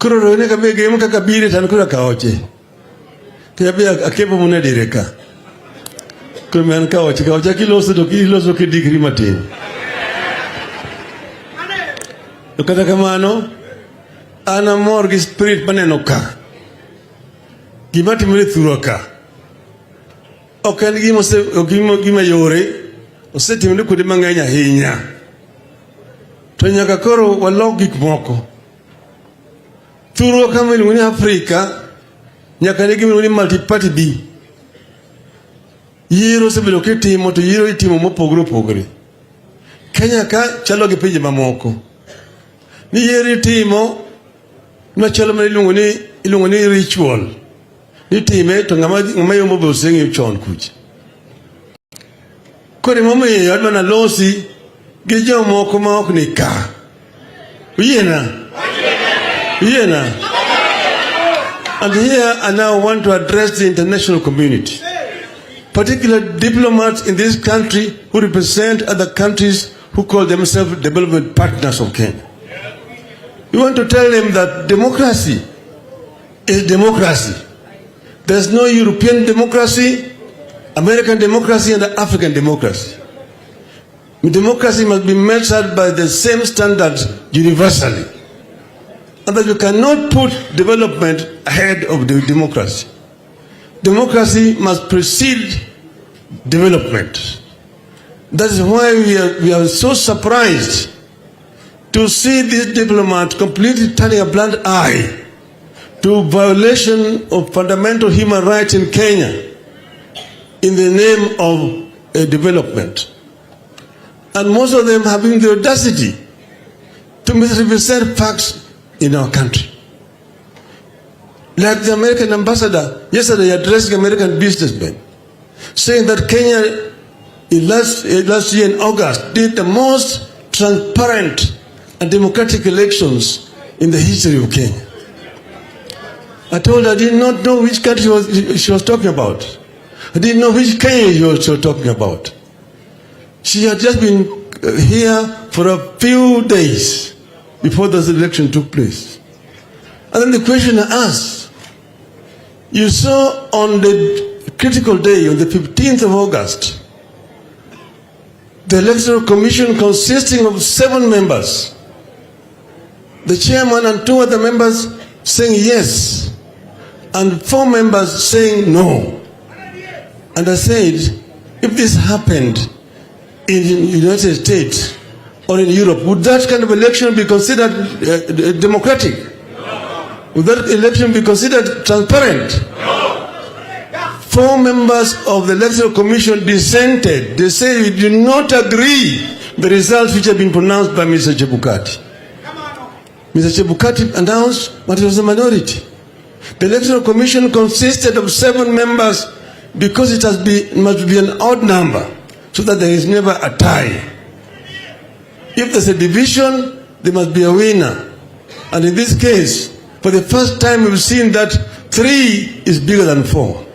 Kuro rone kabe game ka kabiri tan kura kaoche. Kabe akepo mune direka. Kuro men kaoche kiloso ki degree matin. Kata kamano ana morgi spirit maneno ka. Gima timore thuro ka. Ok en gima yore osetimore kuonde mang'eny ahinya. To nyaka koro walok gik moko. Thuro kama iluongo ni Afrika nyaka ne gima iluongo ni multi-party B. Yiero osebedo kitimo to yiero itimo mopogore opogore. Kenya ka chalo gi pinje mamoko. Ni yiero itimo machalo ma iluongo ni ritual. Ni time to ng'ama yombo be oseng'eyo chon kuch. Kore momiyo adwa nalosi gi jomoko ma ok ni ka. Uyiena? And here I now want to address the international community, particularly diplomats in this country who represent other countries who call themselves development partners of Kenya. We want to tell them that democracy is democracy. There's no European democracy, American democracy, and African democracy. Democracy must be measured by the same standards universally. And that you cannot put development ahead of the democracy. Democracy must precede development. That is why we are so surprised to see this diplomat completely turning a blind eye to violation of fundamental human rights in Kenya in the name of development. And most of them having the audacity to misrepresent facts in our country. Like the American ambassador yesterday addressing American businessmen, saying that Kenya last year in August did the most transparent and democratic elections in the history of Kenya. I told her I did not know which country she was talking about. I didn't know which Kenya she was talking about. She had just been here for a few days before this election took place. And then the question I asked, you saw on the critical day, on the 15th of August, the Electoral Commission consisting of 7 members, the chairman and 2 other members saying yes, and 4 members saying no. And I said, if this happened in the United States or in Europe, would that kind of election be considered democratic? No. Would that election be considered transparent? No. 4 members of the Electoral Commission dissented. They say we do not agree the results which have been pronounced by Mr. Chebukati. Mr. Chebukati announced, but it was a minority. The Electoral Commission consisted of 7 members because it must be an odd number so that there is never a tie. If there's a division, there must be a winner. And in this case, for the first time we've seen that 3 is bigger than 4.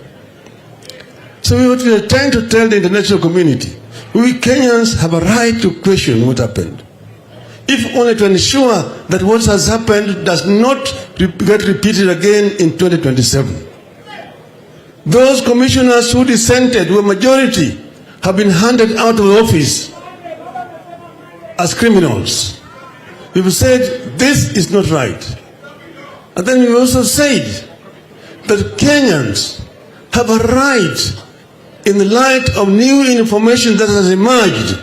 So we are trying to tell the international community, we Kenyans have a right to question what happened, if only to ensure that what has happened does not get repeated again in 2027. Those commissioners who dissented, who were majority, have been handed out of office as criminals. We've said this is not right. And then we also said that Kenyans have a right, in the light of new information that has emerged,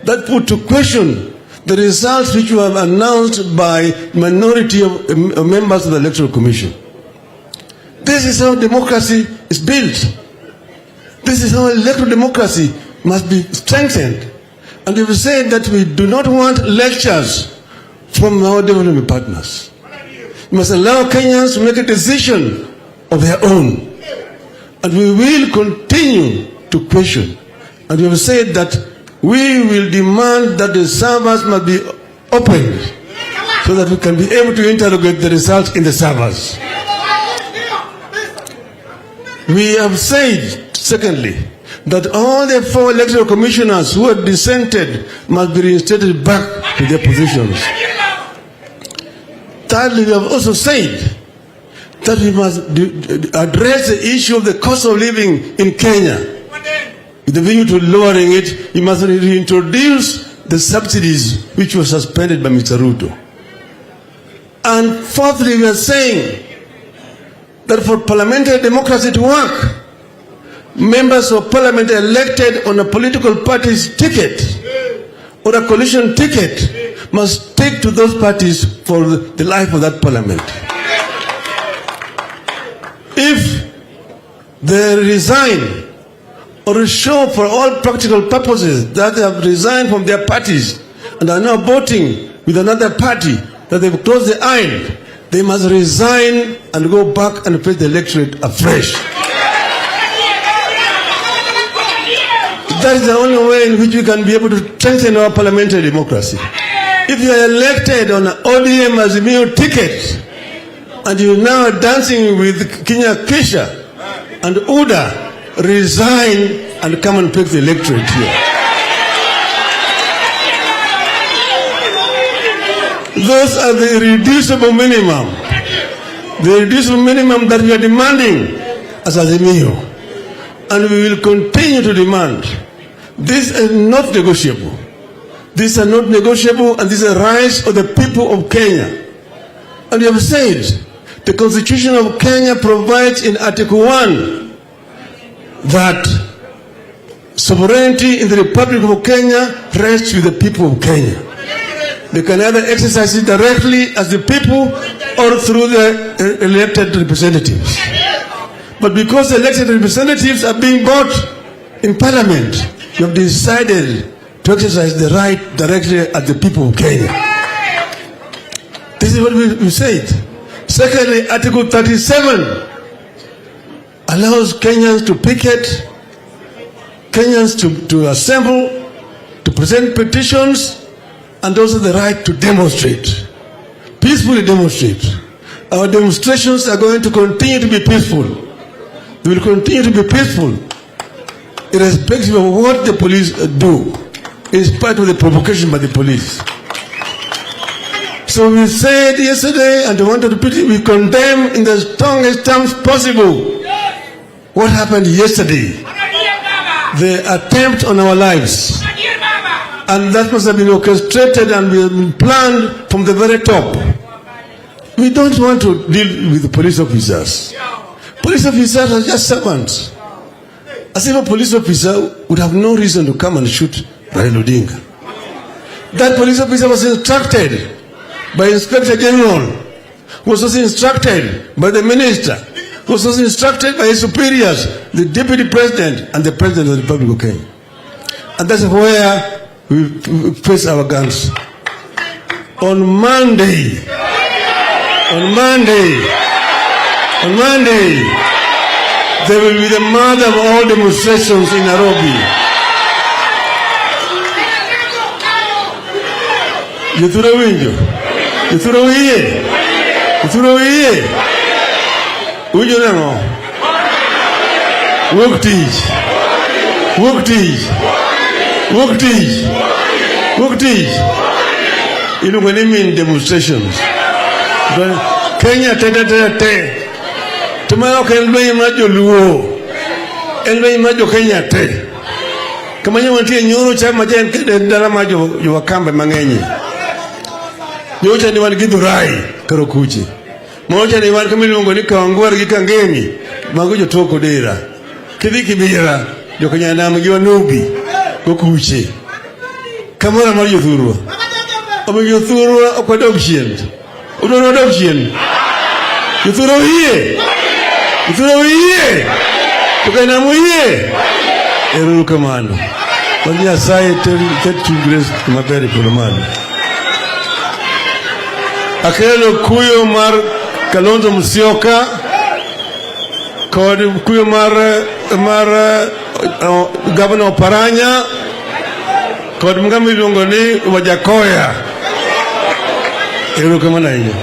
that put to question the results which were announced by minority of members of the Electoral Commission. This is how democracy is built. This is how electoral democracy must be strengthened. And we have said that we do not want lectures from our development partners. We must allow Kenyans to make a decision of their own. And we will continue to question. And we have said that we will demand that the servers must be opened so that we can be able to interrogate the results in the servers. We have said, secondly, that all the 4 electoral commissioners who have dissented must be reinstated back to their positions. Thirdly, we have also said that we must address the issue of the cost of living in Kenya. With the view to lowering it, we must reintroduce the subsidies which were suspended by Mr. Ruto. And fourthly, we are saying that for parliamentary democracy to work, members of parliament elected on a political party's ticket or a coalition ticket must stick to those parties for the life of that parliament. If they resign or show for all practical purposes that they have resigned from their parties and are now voting with another party, that they've closed the aisle, they must resign and go back and face the electorate afresh. That is the only way in which we can be able to strengthen our parliamentary democracy. If you are elected on an ODM as a mere ticket, and you now are dancing with Kenya Kesha and Uda, resign and come and pick the electorate here. Those are the irreducible minimum. The irreducible minimum that we are demanding as Azimio. And we will continue to demand. This is not negotiable. These are not negotiable, and these are rights of the people of Kenya. And we have said, the Constitution of Kenya provides in Article 1 that sovereignty in the Republic of Kenya rests with the people of Kenya. They can either exercise it directly as the people or through the elected representatives. But because the elected representatives are being bought in Parliament, you have decided to exercise the right directly at the people of Kenya. This is what we said. Secondly, Article 37 allows Kenyans to picket, Kenyans to assemble, to present petitions, and also the right to demonstrate, peacefully demonstrate. Our demonstrations are going to continue to be peaceful. They will continue to be peaceful, irrespective of what the police do, in spite of the provocation by the police. So we said yesterday, and I want to repeat it, we condemn in the strongest terms possible what happened yesterday, the attempt on our lives. And that must have been orchestrated and planned from the very top. We don't want to deal with the police officers. Police officers are just servants. As if a police officer would have no reason to come and shoot Raila Odinga. That police officer was instructed by Inspector General, was also instructed by the Minister, was also instructed by his superiors, the Deputy President and the President of the Republic of Kenya. And that's where we face our guns. On Monday, there will be the mother of all demonstrations in Nairobi. You know when I mean demonstrations, Kenya te. Tomorrow can be majo luo. Elwe majo Kenya te. Kama nyo wantie nyoro chama jen kede ndala majo yuwakambe mangenyi. Nyocha ni wanigidu rai karokuchi. Moja ni wani kamili mungo ni kawangwara gikangeni. Magujo toko dira. Kidi kibira. Jokanya na mgiwa nubi. Kukuchi. Kamara majo thurua. Omejo thurua kwa dogshien. Udono dogshien. Yuthuro hiye. Yuthuro hiye. Tukana muhiye. Eru kamano. Wanya saye tetu grace kumaberi kulomano. Akelo kuyo mar Kalonzo Musyoka, kod kuyo mar Governor Paranya, kod mga milongo ni Wajakoya. Eru kamano hiyo.